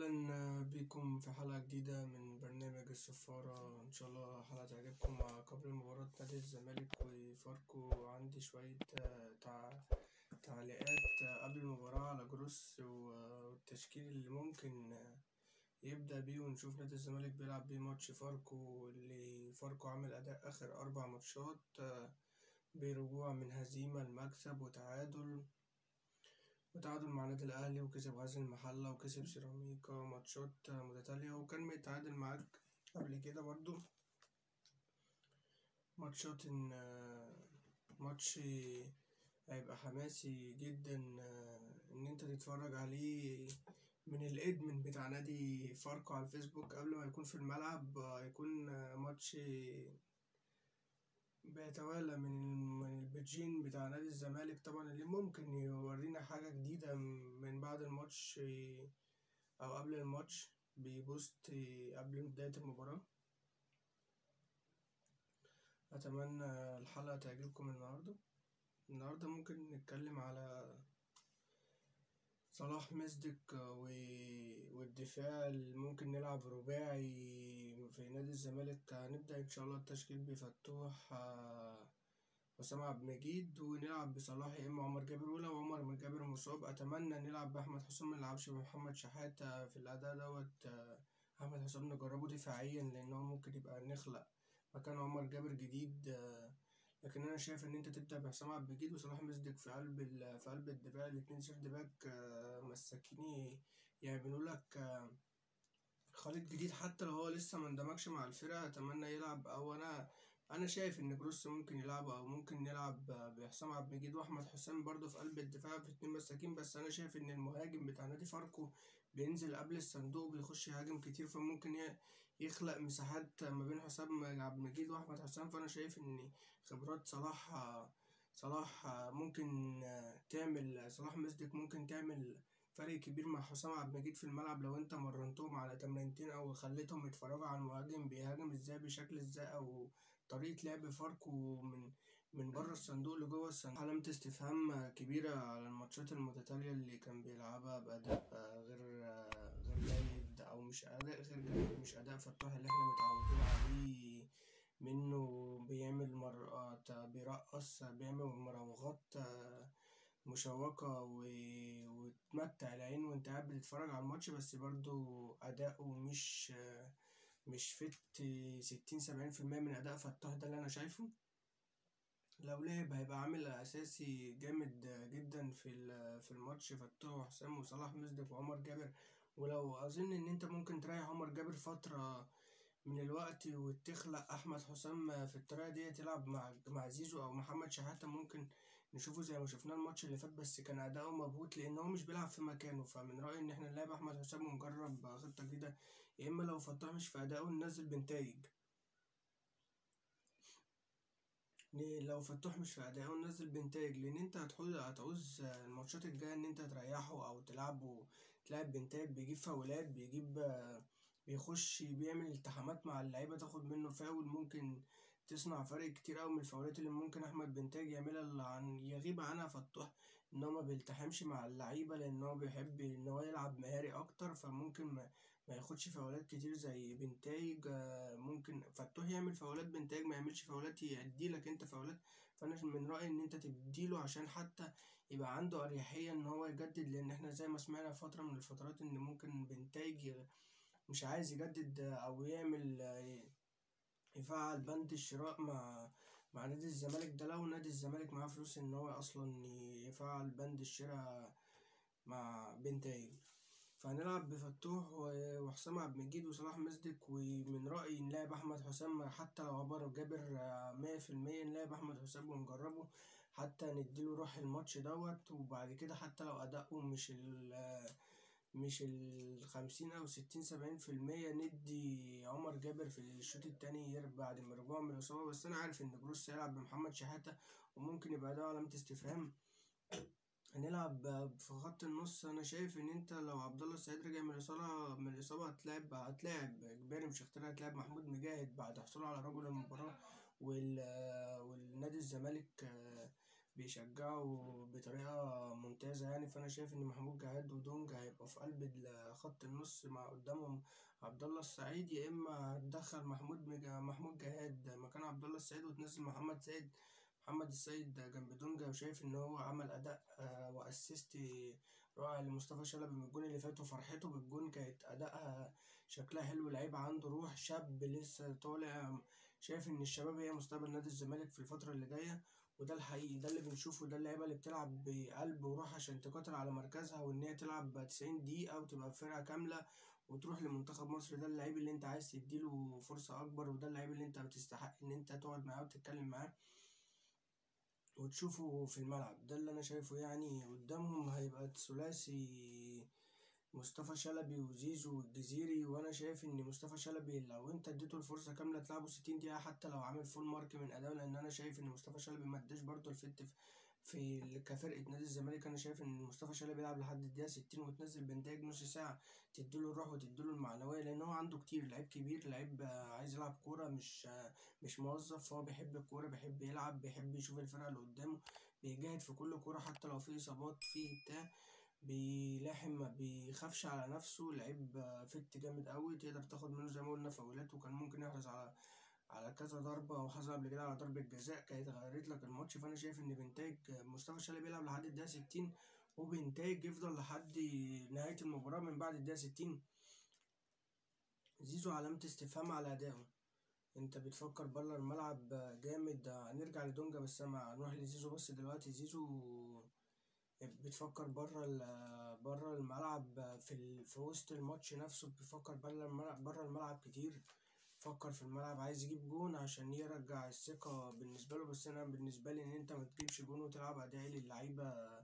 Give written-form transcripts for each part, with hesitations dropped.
أهلا بكم في حلقة جديدة من برنامج الصفارة. إن شاء الله حلقة تعجبكم. قبل مباراة نادي الزمالك وفاركو عندي شوية تعليقات قبل المباراة على جروس والتشكيل اللي ممكن يبدأ بيه، ونشوف نادي الزمالك بيلعب بيه ماتش فاركو. اللي فاركو عامل أداء آخر 4 ماتشات برجوع من هزيمة لمكسب وتعادل مع النادي الأهلي، وكسب غزل المحلة وكسب سيراميكا، ماتشات متتالية. وكان متعادل معاك قبل كده برضو ماتشات. ماتش هيبقى حماسي جدا إن أنت تتفرج عليه من الإدمن بتاع نادي فاركو على الفيسبوك قبل ما يكون في الملعب. هيكون ماتش بيتوالى من البيجين بتاع نادي الزمالك طبعا، اللي ممكن يورينا حاجة جديدة من بعد الماتش أو قبل الماتش ببوست قبل بداية المباراة. أتمنى الحلقة تعجبكم. النهاردة ممكن نتكلم على صلاح مزدك والدفاع اللي ممكن نلعب رباعي في نادي الزمالك. هنبدأ إن شاء الله التشكيل بفتوح وسام عبد المجيد، ونلعب بصلاح يا إما عمر جابر. ولو عمر جابر مصاب أتمنى نلعب بأحمد حسام، منلعبش بمحمد شحاتة في الأداء دوت. أحمد حسام نجربه دفاعيا لأنه ممكن يبقى نخلق مكان عمر جابر جديد. لكن أنا شايف إن أنت تبدأ بحسام عبد المجيد وصلاح مصدق في قلب الدفاع. الاتنين سيرد باك مساكين يعملوا لك خليط جديد، حتى لو هو لسه ما اندمجش مع الفرقة. أتمنى يلعب. أو أنا شايف إن جروس ممكن يلعب، أو ممكن نلعب بحسام عبد المجيد وأحمد حسام برضه في قلب الدفاع في اتنين مساكين. بس أنا شايف إن المهاجم بتاع نادي فاركو بينزل قبل الصندوق، بيخش يهاجم كتير، فممكن يخلق مساحات ما بين حسام عبد المجيد وأحمد حسام. فأنا شايف إن خبرات صلاح ممكن تعمل، صلاح مصدق ممكن تعمل فرق كبير مع حسام عبد المجيد في الملعب لو انت مرنتهم على تمرينتين او خليتهم يتفرجوا على المهاجم بيهاجم ازاي بشكل ازاي، او طريقة لعب فاركو من بره الصندوق لجوه الصندوق. علامة استفهام كبيرة على الماتشات المتتالية اللي كان بيلعبها بأداء غير جيد، أو مش أداء غير جيد، مش أداء فتوح اللي احنا متعودين عليه منه. بيعمل مرات بيرقص، بيعمل مراوغات مشوقة وتمتع العين وانت قاعد بتتفرج على الماتش. بس برضو أداؤه مش فت 60-70% من أداء فتوح. ده اللي أنا شايفه. لو لعب هيبقى عامل أساسي جامد جدا في الماتش فتوح وحسام وصلاح مصدق وعمر جابر. ولو أظن إن أنت ممكن تريح عمر جابر فترة من الوقت وتخلق أحمد حسام في الطريقة دي يلعب مع زيزو أو محمد شحاتة. ممكن نشوفه زي ما شفناه الماتش اللي فات، بس كان أداؤه مبهوت لأن هو مش بيلعب في مكانه. فمن رأيي إن احنا نلعب أحمد حسام ونجرب خطة جديدة، يا إما لو فتح مش في أداؤه ننزل بنتايج. لو فتوح مش في أداؤه ننزل بنتايج، لأن أنت هتعوز الماتشات الجاية إن أنت تريحه أو تلعب بنتايج. بيجيب فاولات، بيخش بيعمل التحامات مع اللعيبة تاخد منه فاول، ممكن تصنع فرق كتير أوي من الفاولات اللي ممكن أحمد بنتاج يعملها اللي يغيب عنها فتوح. إن هو ما بيلتحمش مع اللعيبة لأن هو بيحب إن هو يلعب مهاري أكتر، فممكن ما ياخدش فاولات كتير زي بنتايج. ممكن فتوح يعمل فاولات، بنتايج ما يعملش فاولات يديلك انت فاولات. فانا من رأيي ان انت تديله عشان حتى يبقى عنده اريحية ان هو يجدد، لان احنا زي ما سمعنا فترة من الفترات ان ممكن بنتايج مش عايز يجدد او يعمل يفعل بند الشراء مع نادي الزمالك. ده لو نادي الزمالك معاه فلوس ان هو اصلا يفعل بند الشراء مع بنتايج. فهنلعب بفتوح وحسام عبد المجيد وصلاح مصدق. ومن رأيي نلعب أحمد حسام حتى لو عبر جابر 100%. نلعب أحمد حسام ونجربه حتى نديله روح الماتش دوت. وبعد كده حتى لو أداؤه مش 50 أو 60-70%، ندي عمر جابر في الشوط التاني بعد ما رجوع من الإصابة. بس أنا عارف إن جروس هيلعب بمحمد شحاتة وممكن يبقى ده علامة استفهام. هنلعب في خط النص. انا شايف ان انت لو عبد الله السعيد رجع من الاصابه هتلاعب اجباري، مش هتختار. هتلاعب محمود مجاهد بعد حصوله على رجل المباراه. والنادي الزمالك بيشجعوا بطريقة ممتازة يعني. فأنا شايف إن محمود جهاد ودونج هيبقوا في قلب خط النص، مع قدامهم عبد الله السعيد، يا إما هتدخل محمود جهاد مكان عبد الله السعيد وتنزل محمد السيد جنب دونجا. وشايف إن هو عمل أداء وأسيست رائع لمصطفى شلبي من الجون اللي فات، وفرحته بالجون كانت أداءها شكلها حلو. لعيب عنده روح، شاب لسه طالع. شايف إن الشباب هي مستقبل نادي الزمالك في الفترة اللي جاية، وده الحقيقي، ده اللي بنشوفه، ده اللعيبة اللي بتلعب بقلب وروح عشان تقاتل على مركزها، وإن هي تلعب 90 دقيقة وتبقى فرقة كاملة وتروح لمنتخب مصر. ده اللعيب اللي أنت عايز تديله فرصة أكبر، وده اللعيب اللي أنت بتستحق إن أنت تقعد معاه وتتكلم معاه وتشوفه في الملعب. ده اللي أنا شايفه يعني. قدامهم هيبقى الثلاثي مصطفى شلبي وزيزو والجزيري. وانا شايف ان مصطفى شلبي لو انت اديته الفرصه كامله تلعبه 60 دقيقه حتى لو عامل فول مارك من اداؤه، لان انا شايف ان مصطفى شلبي ما اداش برده الفت كفرقه نادي الزمالك. انا شايف ان مصطفى شلبي يلعب لحد الدقيقه 60 وتنزل بنتائج نص ساعه تديله الروح وتديله المعنويه، لان هو عنده كتير، لعيب كبير، لعيب عايز يلعب كوره، مش موظف. هو بيحب الكوره، بيحب يلعب، بيحب يشوف الفرقه اللي قدامه، بيجاهد في كل كوره حتى لو في اصابات في بتاع، بيلاحم، ما بيخافش على نفسه. لعيب فت جامد قوي، تقدر تاخد منه زي ما قلنا فاولات، وكان ممكن يحرز على كذا ضربة، وحصل قبل كده على ضربة جزاء كانت غيرت لك الماتش. فأنا شايف إن بنتاج مصطفى شلبي بيلعب لحد الدقيقة 60، وبنتاج يفضل لحد نهاية المباراة من بعد الدقيقة 60. زيزو علامة استفهام على أدائه. أنت بتفكر بره الملعب جامد. هنرجع لدونجا بس أنا هنروح لزيزو. بس دلوقتي زيزو بتفكر بره الملعب، في وسط الماتش نفسه بيفكر بره الملعب كتير. فكر في الملعب، عايز يجيب جون عشان يرجع الثقة بالنسبة له. بس أنا بالنسبة لي إن أنت ما تجيبش جون وتلعب أداء للعيبة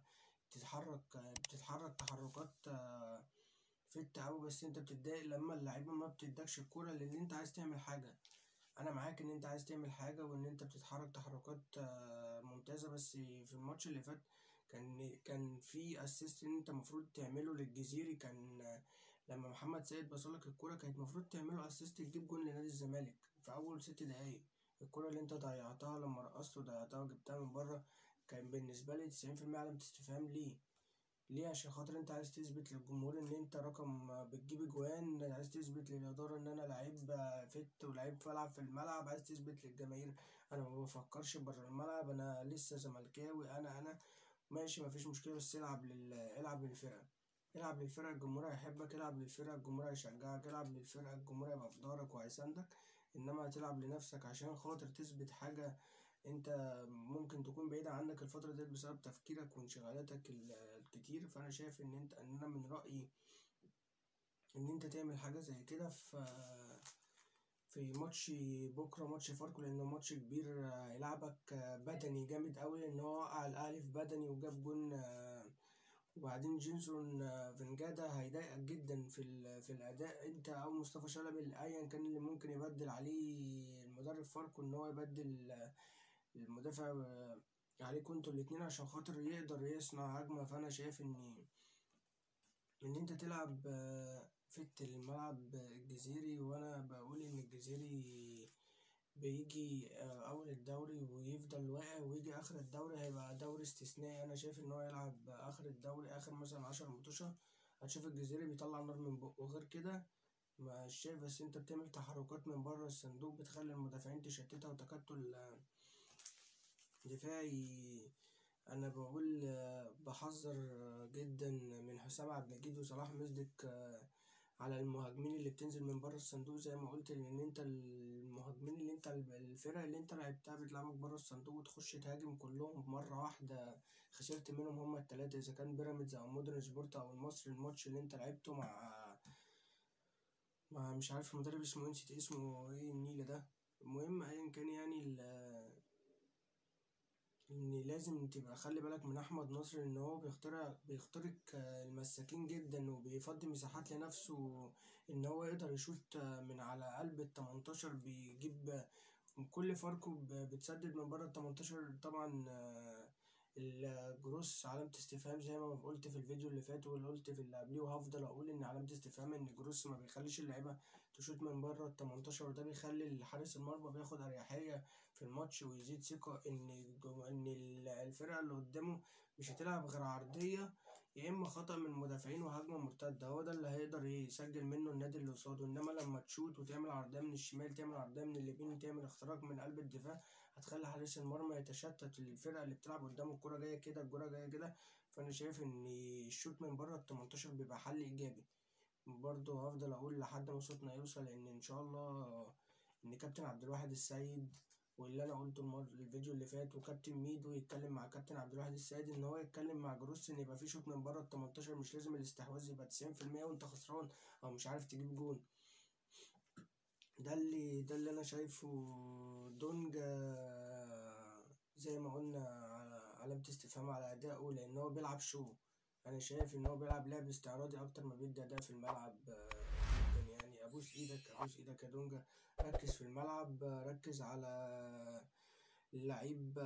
بتتحرك تحركات فت أوي، بس أنت بتتضايق لما اللعيبة ما بتدكش الكورة، لأن أنت عايز تعمل حاجة. أنا معاك إن أنت عايز تعمل حاجة وإن أنت بتتحرك تحركات ممتازة. بس في الماتش اللي فات كان في اسيست ان انت المفروض تعمله للجزيري. كان لما محمد سيد بصلك الكرة كانت المفروض تعمله اسيست تجيب جون لنادي الزمالك في اول 6 دقايق. الكرة اللي انت ضيعتها لما رقصت وضيعتها وجبتها من بره، كان بالنسبة لي 90% علامة استفهام. ليه؟ عشان خاطر انت عايز تثبت للجمهور ان انت رقم بتجيب اجوان، عايز تثبت للإدارة ان انا لعيب فت ولعيب بلعب في الملعب، عايز تثبت للجماهير انا ما بفكرش بره الملعب، انا لسه زملكاوي، انا ماشي، مفيش مشكلة. بس العب للفرقة، العب للفرقة، الجمهور هيحبك. العب للفرقة، الجمهور هيشجعك. العب للفرقة، الجمهور هيبقى في ظهرك وهيساندك. انما تلعب لنفسك عشان خاطر تثبت حاجة انت ممكن تكون بعيدة عنك الفترة ديت بسبب تفكيرك وانشغالاتك الكتير. فانا شايف ان انا من رأيي ان انت تعمل حاجة زي كده في ماتش بكرة، ماتش فاركو، لأنه ماتش كبير هيلعبك بدني جامد أوي، لأن هو وقع الأهلي في بدني وجاب جون. وبعدين جينسون فينجادا هيضايقك جدا في الأداء، أنت أو مصطفى شلبي أيا كان اللي ممكن يبدل عليه المدرب فاركو، إن هو يبدل المدافع عليكوا انتوا الاتنين عشان خاطر يقدر يصنع هجمة. فأنا شايف إن أنت تلعب فت الملعب الجزيري. وأنا بقول إن الجزيري بيجي أول الدوري ويفضل واقع، ويجي آخر الدوري هيبقى دوري استثنائي. أنا شايف إن هو يلعب آخر الدوري، آخر مثلا 10 ماتشات، هتشوف الجزيري بيطلع نار من بقه. غير كده مش شايف. بس أنت بتعمل تحركات من بره الصندوق بتخلي المدافعين تشتتها، وتكتل دفاعي. أنا بقول بحذر جدا من حسام عبد المجيد وصلاح مزدك على المهاجمين اللي بتنزل من بره الصندوق زي ما قلت، لان انت المهاجمين اللي انت الفرق اللي انت لعبتها بتلعبك بره الصندوق وتخش تهاجم كلهم مرة واحدة. خسرت منهم هما التلاتة، اذا كان بيراميدز او مودرن سبورت او المصري. الماتش اللي انت لعبته مع مش عارف المدرب اسمه، نسيت اسمه ايه، النيلة ده. المهم ايا كان يعني ان لازم تبقى خلي بالك من احمد نصر، ان هو بيخترق المساكين جدا وبيفضي مساحات لنفسه، ان هو يقدر يشوط من على قلب ال18. بيجيب كل فاركو بتسدد من بره ال18 طبعا. الجروس علامة استفهام زي ما قلت في الفيديو اللي فات واللي قلت في اللي قبليه، وهفضل اقول ان علامة استفهام ان الجروس ما بيخليش اللعيبة تشوط من بره ال 18، وده بيخلي حارس المرمى بياخد اريحية في الماتش ويزيد ثقة ان الفرقة اللي قدامه مش هتلعب غير عرضية يا اما خطأ من المدافعين وهجمة مرتدة، هو ده اللي هيقدر يسجل منه النادي اللي قصاده. انما لما تشوت وتعمل عرضية من الشمال، تعمل عرضية من اليمين، تعمل اختراق من قلب الدفاع، هتخلي حارس المرمى يتشتت. الفرقة اللي بتلعب قدامه الكرة جاية كده، الكرة جاية كده. فأنا شايف إن الشوط من بره ال 18 بيبقى حل إيجابي. برضه هفضل أقول لحد ما صوتنا يوصل إن شاء الله إن كابتن عبد الواحد السيد، واللي أنا قلته الفيديو اللي فات، وكابتن ميدو يتكلم مع كابتن عبد الواحد السيد إن هو يتكلم مع جروس إن يبقى في شوط من بره ال 18، مش لازم الاستحواذ يبقى 90% وأنت خسران أو مش عارف تجيب جون. ده اللي انا شايفه. دونجا زي ما قلنا علامة استفهام على أدائه، لأن هو بيلعب شو. أنا شايف إن هو بيلعب لعب استعراضي أكتر ما بيدي أداء في الملعب جدا. يعني أبوس إيدك أبوس إيدك يا دونجا، ركز في الملعب، ركز على اللعيب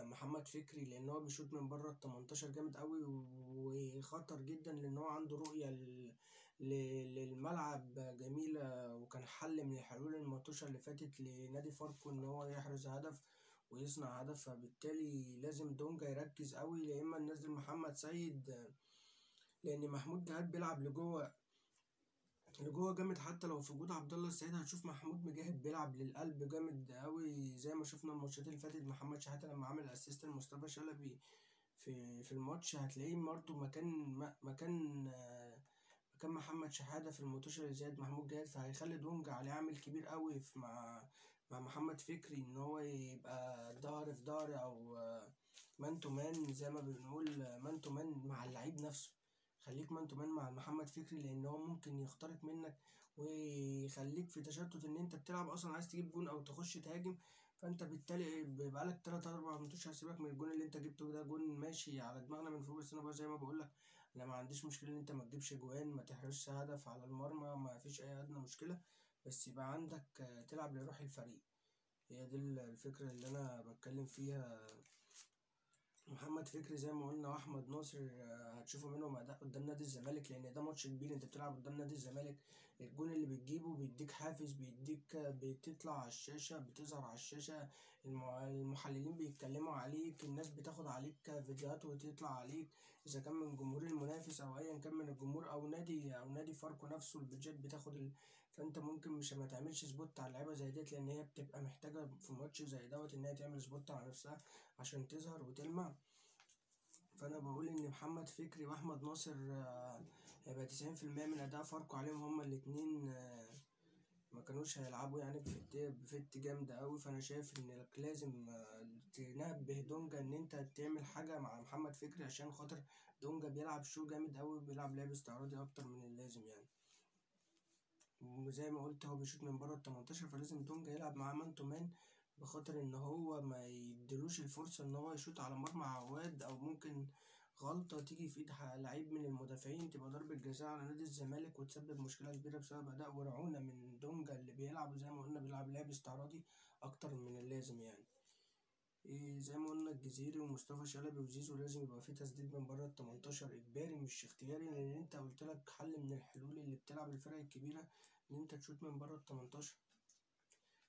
محمد فكري، لأن هو بيشوط من بره ال 18 جامد قوي وخطر جدا، لأن هو عنده رؤية للملعب جميلة، وكان حل من الحلول الماتشة اللي فاتت لنادي فاركو إن هو يحرز هدف ويصنع هدف. فبالتالي لازم دونجا يركز قوي، يا إما ننزل محمد سيد، لأن محمود جهاد بيلعب لجوه جامد. حتى لو في وجود عبد الله السعيد هتشوف محمود مجاهد بيلعب للقلب جامد قوي، زي ما شفنا الماتشات اللي فاتت. محمد شحاتة لما عمل اسيست لمصطفى شلبي في الماتش، هتلاقيه برضه مكان محمد شحاتة في الماتش اللي زاد محمود جاهد. فهيخلي دونجا عليه عامل كبير قوي مع محمد فكري، ان هو يبقى ظهر في ظهر او مان تو مان، زي ما بنقول مان تو مان مع اللعيب نفسه. خليك مان تو مان مع محمد فكري، لان هو ممكن يخترق منك ويخليك في تشتت ان انت بتلعب اصلا عايز تجيب جون او تخش تهاجم. فانت بالتالي بيبقى لك 3 4 ماتشات. هسيبك من الجون اللي انت جبته ده، جون ماشي على دماغنا من فوق، بس انا بقى زي ما بقول لك انا ما عنديش مشكله ان انت ما تجيبش جوان، ما تحرزش هدف على المرمى، ما فيش اي ادنى مشكله، بس يبقى عندك تلعب لروح الفريق. هي دي الفكره اللي انا بتكلم فيها. محمد فكري زي ما قلنا واحمد ناصر هتشوفوا منهم اداء قدام نادي الزمالك، لان ده ماتش كبير، انت بتلعب قدام نادي الزمالك. الجون اللي بتجيبه بيديك حافز، بيديك بتطلع على الشاشه، بتظهر على الشاشه، المحللين بيتكلموا عليك، الناس بتاخد عليك فيديوهات وتطلع عليك، اذا كان من جمهور المنافس او ايا كان من الجمهور او نادي فاركو نفسه، البيدجات بتاخد فانت ممكن مش ما تعملش سبوت على اللعيبه زي ديت، لان هي بتبقى محتاجه في ماتش زي دوت ان هي تعمل سبوت على نفسها عشان تظهر وتلمع. فانا بقول ان محمد فكري واحمد ناصر هيبقى 90% من اداء فاركو عليهم هما الاتنين، ما كانوش هيلعبوا يعني بفت جامدة قوي. فانا شايف انك لازم تنبه دونجا ان انت تعمل حاجة مع محمد فكري، عشان خاطر دونجا بيلعب شو جامد قوي، بيلعب لعب استعراضي اكتر من اللازم يعني. وزي ما قلت هو بيشوط من بره ال 18، فلازم دونجا يلعب معاه مان تو مان، بخاطر ان هو ما يديلوش الفرصة ان هو يشوط على مرمى عواد، او ممكن غلطة تيجي في ايد لعيب من المدافعين تبقى ضربة جزاء على نادي الزمالك وتسبب مشكلة كبيرة بسبب أداء ورعونة من دونجا اللي بيلعب. زي ما قلنا بيلعب لعب استعراضي أكتر من اللازم يعني. زي ما قلنا الجزيري ومصطفى شلبي وزيزو لازم يبقى في تسديد من بره ال 18 إجباري مش اختياري، لأن أنت قلتلك حل من الحلول اللي بتلعب الفرق الكبيرة إن أنت تشوط من بره ال 18.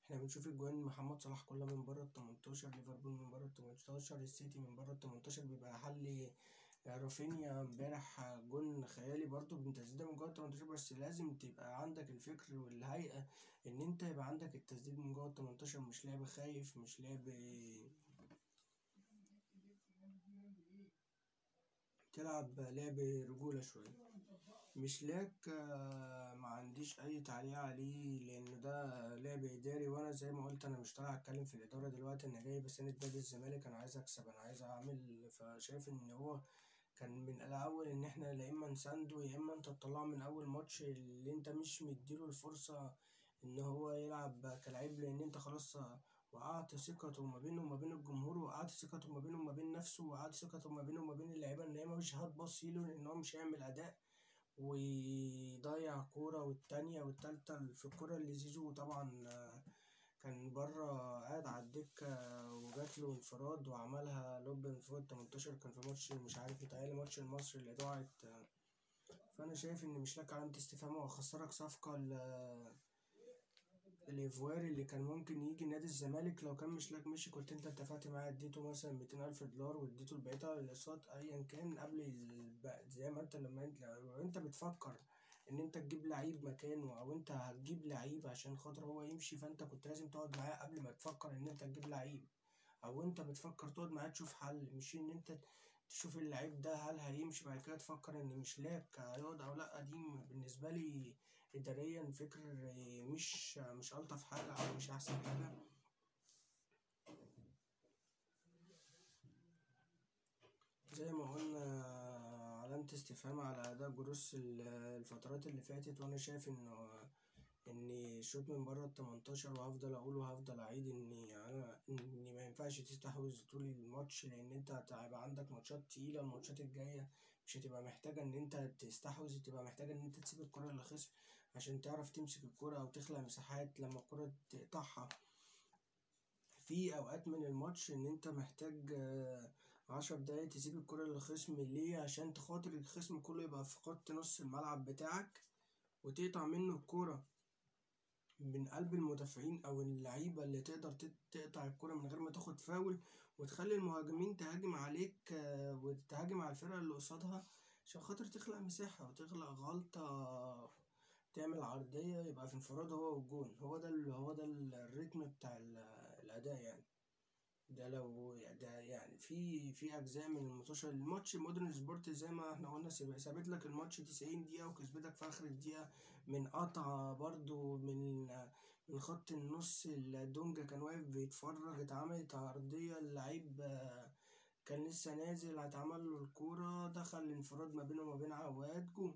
احنا بنشوف الجوان محمد صلاح كلها من بره ال 18، ليفربول من بره ال 18، السيتي من بره ال 18 بيبقى حل. رافينيا امبارح جون خيالي برضو من تسديده من جوه ال 18، بس لازم تبقى عندك الفكر والهيئة ان انت يبقى عندك التسديد من جوه ال 18، مش لعب خايف، مش لعب تلعب لعب رجولة شوية. مش لاك ما عنديش اي تعليق عليه، لان ده لعب اداري، وانا زي ما قلت انا مش طالع اتكلم في الاداره دلوقتي، انا جاي بساند نادي الزمالك، انا عايز اكسب، انا عايز اعمل. فشايف ان هو كان من الاول ان احنا يا اما نسانده يا اما انت تطلعه من اول ماتش اللي انت مش مديله الفرصه ان هو يلعب كلاعب، لان انت خلاص وقعت ثقته ما بينه وما بين الجمهور، وقعت ثقته ما بينه وما بين نفسه، وقعت ثقته ما بينه وما بين اللعيبه ان هي مش هتبصيله، لان هو مش هيعمل اداء ويضيع كورة والتانية والتالتة. في الكورة اللي زيزو طبعا كان بره قاعد على الدكة وجاتله انفراد وعملها لوب من فوق ال18، كان في ماتش مش عارف متهيألي ماتش المصري اللي ضاعت. فأنا شايف إن مش لك علامة استفهام، وهخسرك صفقة الإيفواري اللي كان ممكن يجي نادي الزمالك. لو كان مش لك مشي كنت انت اتفقت معاه اديته مثلا 200,000 دولار واديته البقية الاقساط أيا كان قبل زي ما انت لو انت بتفكر ان انت تجيب لعيب مكانه او انت هتجيب لعيب عشان خاطر هو يمشي، فانت كنت لازم تقعد معاه قبل ما تفكر ان انت تجيب لعيب، او انت بتفكر تقعد معاه تشوف حل، مش ان انت تشوف اللعيب ده هل هيمشي بعد كده تفكر ان مش لاك هيقعد او لا. دي بالنسبة لي اداريا فكر مش الطف حاجة او مش احسن حاجة. زي ما قلنا علامة استفهام على اداء جروس الفترات اللي فاتت، وانا شايف اني شوط من بره ال18، وهفضل اقول وهفضل اعيد اني ما ينفعش تستحوذ طول الماتش، لان انت هتبقى عندك ماتشات تقيلة. الماتشات الجاية مش هتبقى محتاجة ان انت تستحوذ، هتبقى محتاجة ان انت تسيب الكرة للخصم عشان تعرف تمسك الكرة او تخلق مساحات لما الكرة تقطعها. في اوقات من الماتش ان انت محتاج 10 دقايق تسيب الكرة للخصم. ليه؟ عشان تخاطر الخصم كله يبقى في خط نص الملعب بتاعك وتقطع منه الكرة من قلب المدافعين او اللعيبه اللي تقدر تقطع الكرة من غير ما تاخد فاول، وتخلي المهاجمين تهاجم عليك وتهاجم على الفرقه اللي قصادها عشان خاطر تخلق مساحه وتخلق غلطه تعمل عرضيه يبقى في انفراد هو والجون. هو ده الريتم بتاع الاداء يعني. ده لو ده يعني في اجزاء من الماتش مودرن سبورت زي ما احنا قلنا سابت لك الماتش 90 دقيقة وكسبتك في اخر الدقيقة من قطعة برضو من خط النص. الدونجا كان واقف بيتفرج، اتعملت عرضية اللعيب كان لسه نازل، هتعمل له الكورة دخل الانفراد ما بينه وما بين عواد جون.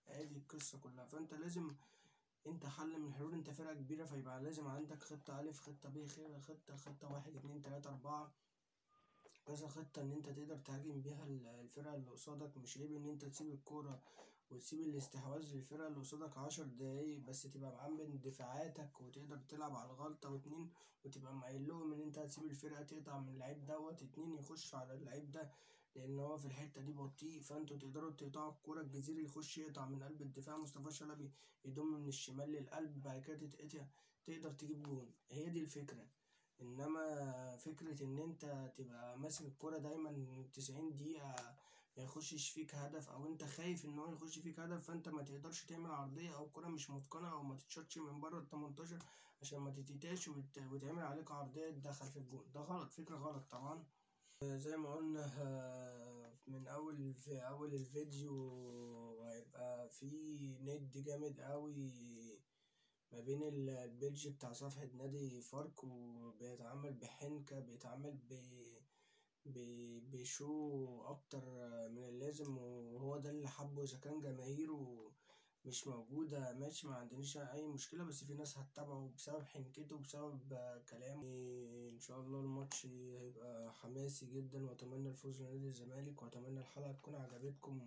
ادي القصة كلها. فانت لازم انت حل من الحلول، انت فرقة كبيرة فيبقى لازم عندك خطة ألف خطة ب خطة 1 2 3 4، كذا خطة ان انت تقدر تهاجم بيها الفرقة اللي قصادك. مش عيب ان انت تسيب الكورة وتسيب الاستحواذ للفرقة اللي قصادك 10 دقايق بس، تبقى مأمن دفاعاتك وتقدر تلعب على غلطة واتنين، وتبقى مقايل لهم ان انت هتسيب الفرقة تقطع من اللعيب دوت اتنين يخش على اللعيب ده لان هو في الحتة دي بطيء، فانتوا تقدروا تقطعوا الكورة. الجزيري يخش يقطع من قلب الدفاع، مصطفى شلبي يضم من الشمال للقلب، بعد كده تتقطع تقدر تجيب جون. هي دي الفكرة. انما فكرة ان انت تبقى ماسك الكرة دايما 90 دقيقة ما يخشش فيك هدف، او انت خايف ان هو يخش فيك هدف فانت ما تقدرش تعمل عرضية او كرة مش متقنة او ما تتشطش من بره ال18 عشان ما تتقطعش وتعمل عليك عرضية تدخل في الجون. ده غلط، فكرة غلط طبعا. زي ما قلنا في اول الفيديو هيبقى في ند جامد قوي ما بين البيلج بتاع صفحة نادي فاركو، بيتعامل بحنكة، بيتعامل بشو أكتر من اللازم، وهو ده اللي حبه. إذا كان جماهيره مش موجودة ماشي ما عندناش أي مشكلة، بس في ناس هتتابعه بسبب حنكته وبسبب كلامه. إن شاء الله الماتش هيبقى حماسي جدا، وأتمنى الفوز لنادي الزمالك، وأتمنى الحلقة تكون عجبتكم.